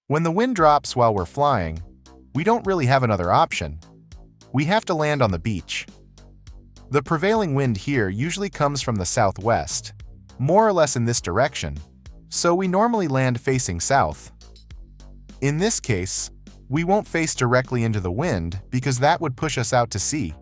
When the wind drops while we're flying, we don't really have another option. We have to land on the beach. The prevailing wind here usually comes from the southwest, more or less in this direction, so we normally land facing south. In this case, we won't face directly into the wind because that would push us out to sea.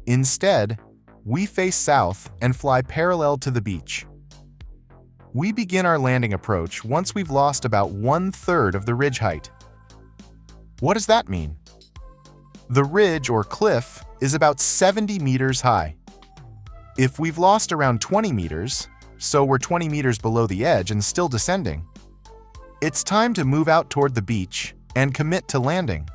Instead, we face south and fly parallel to the beach. We begin our landing approach once we've lost about 1/3 of the ridge height. What does that mean? The ridge or cliff is about 70 meters high. If we've lost around 20 meters, so we're 20 meters below the edge and still descending, it's time to move out toward the beach and commit to landing.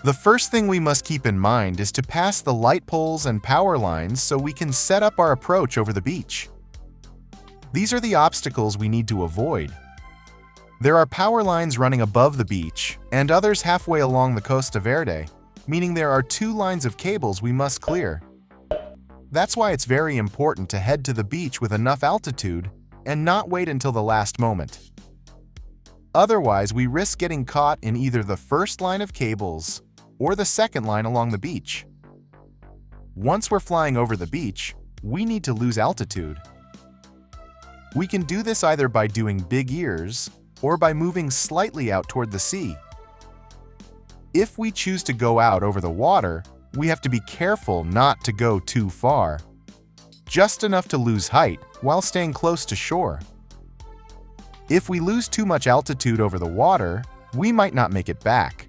The first thing we must keep in mind is to pass the light poles and power lines so we can set up our approach over the beach. These are the obstacles we need to avoid. There are power lines running above the beach and others halfway along the Costa Verde, meaning there are 2 lines of cables we must clear. That's why it's very important to head to the beach with enough altitude and not wait until the last moment. Otherwise, we risk getting caught in either the first line of cables or the second line along the beach. Once we're flying over the beach, we need to lose altitude. We can do this either by doing big ears or by moving slightly out toward the sea. If we choose to go out over the water, we have to be careful not to go too far, just enough to lose height while staying close to shore. If we lose too much altitude over the water, we might not make it back,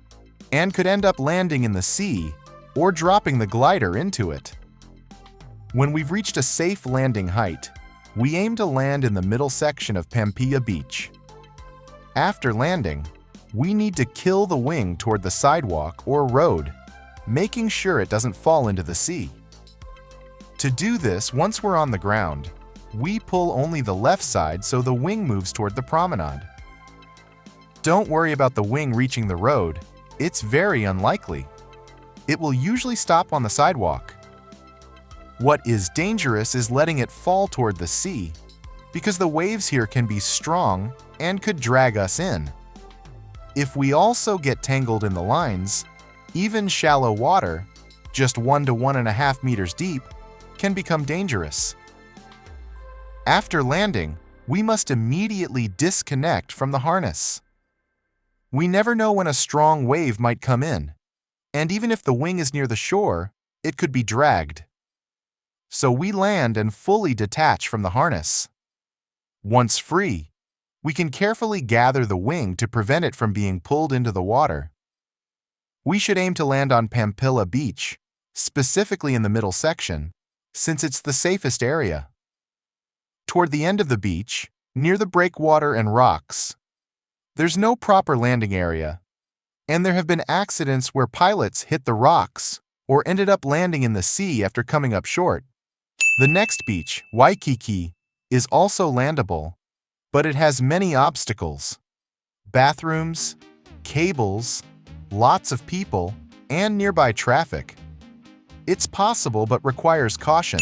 and could end up landing in the sea or dropping the glider into it. When we've reached a safe landing height, we aim to land in the middle section of Pampilla Beach. After landing, we need to kill the wing toward the sidewalk or road, making sure it doesn't fall into the sea. To do this, once we're on the ground, we pull only the left side so the wing moves toward the promenade. Don't worry about the wing reaching the road. It's very unlikely. It will usually stop on the sidewalk. What is dangerous is letting it fall toward the sea, because the waves here can be strong and could drag us in. If we also get tangled in the lines, even shallow water, just 1 to 1.5 meters deep, can become dangerous. After landing, we must immediately disconnect from the harness. We never know when a strong wave might come in, and even if the wing is near the shore, it could be dragged. So we land and fully detach from the harness. Once free, we can carefully gather the wing to prevent it from being pulled into the water. We should aim to land on Pampilla Beach, specifically in the middle section, since it's the safest area. Toward the end of the beach, near the breakwater and rocks, there's no proper landing area, and there have been accidents where pilots hit the rocks or ended up landing in the sea after coming up short. The next beach, Waikiki, is also landable, but it has many obstacles: bathrooms, cables, lots of people, and nearby traffic. It's possible but requires caution.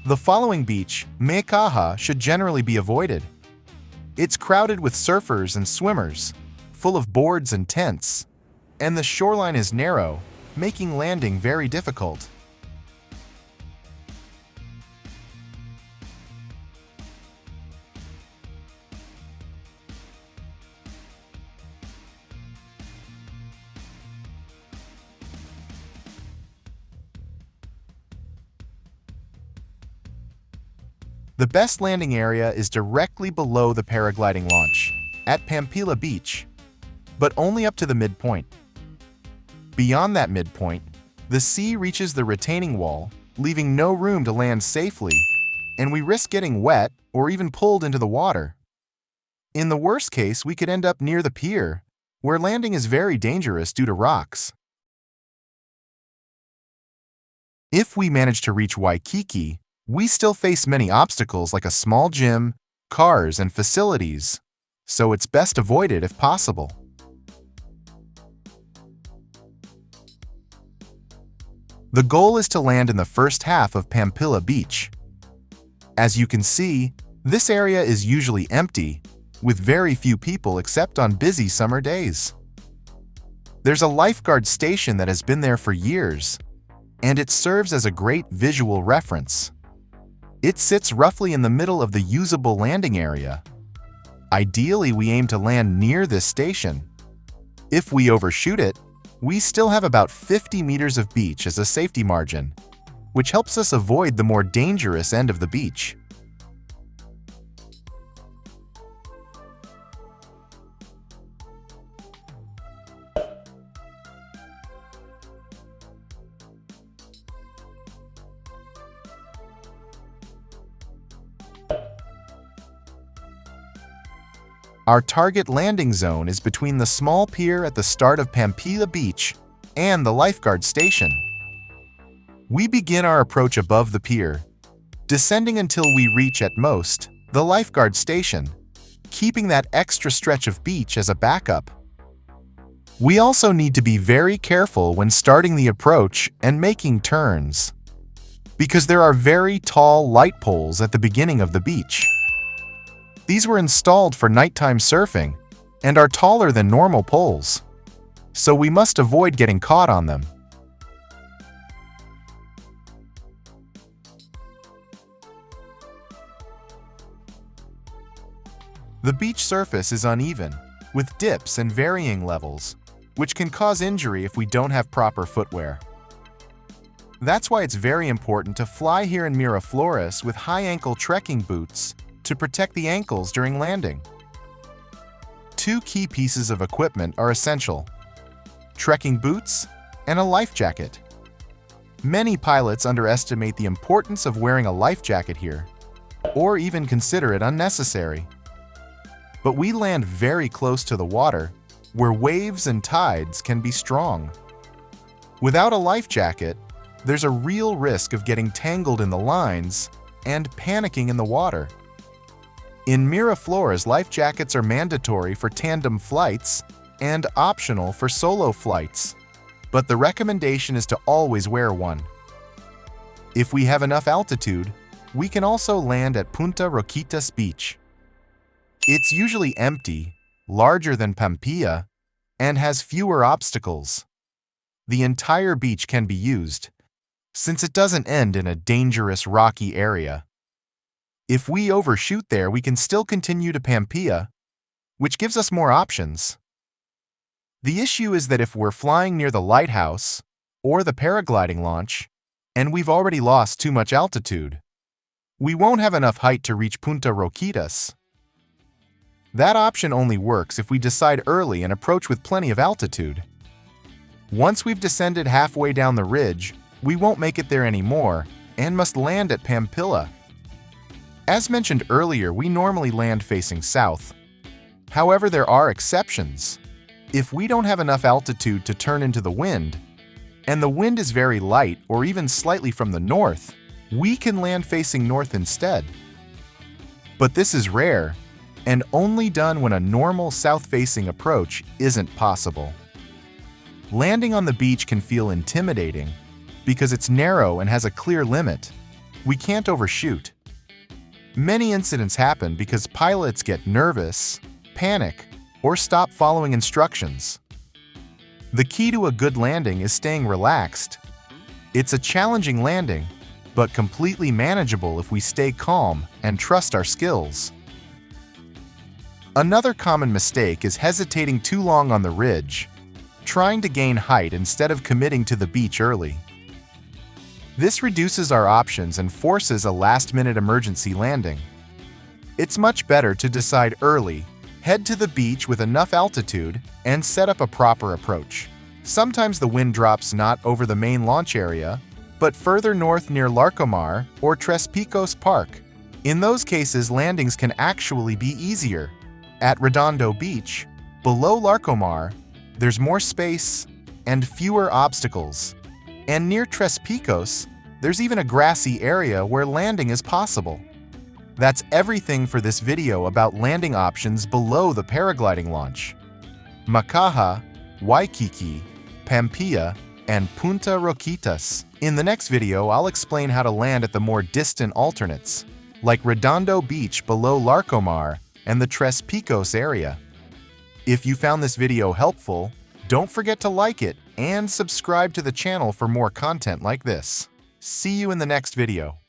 The following beach, Meikaha, should generally be avoided. It's crowded with surfers and swimmers, full of boards and tents, and the shoreline is narrow, making landing very difficult. The best landing area is directly below the paragliding launch, at Pampilla Beach, but only up to the midpoint. Beyond that midpoint, the sea reaches the retaining wall, leaving no room to land safely, and we risk getting wet or even pulled into the water. In the worst case, we could end up near the pier, where landing is very dangerous due to rocks. If we manage to reach Waikiki, we still face many obstacles like a small gym, cars, and facilities, so it's best avoided if possible. The goal is to land in the first half of Pampilla Beach. As you can see, this area is usually empty, with very few people except on busy summer days. There's a lifeguard station that has been there for years, and it serves as a great visual reference. It sits roughly in the middle of the usable landing area. Ideally, we aim to land near this station. If we overshoot it, we still have about 50 meters of beach as a safety margin, which helps us avoid the more dangerous end of the beach. Our target landing zone is between the small pier at the start of Pampilla Beach and the lifeguard station. We begin our approach above the pier, descending until we reach at most the lifeguard station, keeping that extra stretch of beach as a backup. We also need to be very careful when starting the approach and making turns, because there are very tall light poles at the beginning of the beach. These were installed for nighttime surfing and are taller than normal poles, so we must avoid getting caught on them. The beach surface is uneven, with dips and varying levels, which can cause injury if we don't have proper footwear. That's why it's very important to fly here in Miraflores with high-ankle trekking boots to protect the ankles during landing. Two key pieces of equipment are essential: trekking boots and a life jacket. Many pilots underestimate the importance of wearing a life jacket here, or even consider it unnecessary. But we land very close to the water, where waves and tides can be strong. Without a life jacket, there's a real risk of getting tangled in the lines and panicking in the water. In Miraflores, life jackets are mandatory for tandem flights and optional for solo flights, but the recommendation is to always wear one. If we have enough altitude, we can also land at Punta Roquitas Beach. It's usually empty, larger than Pampilla, and has fewer obstacles. The entire beach can be used, since it doesn't end in a dangerous rocky area. If we overshoot there, we can still continue to Pampilla, which gives us more options. The issue is that if we're flying near the lighthouse or the paragliding launch, and we've already lost too much altitude, we won't have enough height to reach Punta Roquitas. That option only works if we decide early and approach with plenty of altitude. Once we've descended halfway down the ridge, we won't make it there anymore and must land at Pampilla. As mentioned earlier, we normally land facing south. However, there are exceptions. If we don't have enough altitude to turn into the wind, and the wind is very light or even slightly from the north, we can land facing north instead. But this is rare, and only done when a normal south-facing approach isn't possible. Landing on the beach can feel intimidating because it's narrow and has a clear limit. We can't overshoot. Many incidents happen because pilots get nervous, panic, or stop following instructions. The key to a good landing is staying relaxed. It's a challenging landing, but completely manageable if we stay calm and trust our skills. Another common mistake is hesitating too long on the ridge, trying to gain height instead of committing to the beach early. This reduces our options and forces a last-minute emergency landing. It's much better to decide early, head to the beach with enough altitude, and set up a proper approach. Sometimes the wind drops not over the main launch area, but further north near Larcomar or Tres Picos Park. In those cases, landings can actually be easier. At Redondo Beach, below Larcomar, there's more space and fewer obstacles. And near Tres Picos, there's even a grassy area where landing is possible. That's everything for this video about landing options below the paragliding launch. Macaja, Waikiki, Pampilla, and Punta Roquitas. In the next video, I'll explain how to land at the more distant alternates, like Redondo Beach below Larcomar and the Tres Picos area. If you found this video helpful, don't forget to like it and subscribe to the channel for more content like this. See you in the next video.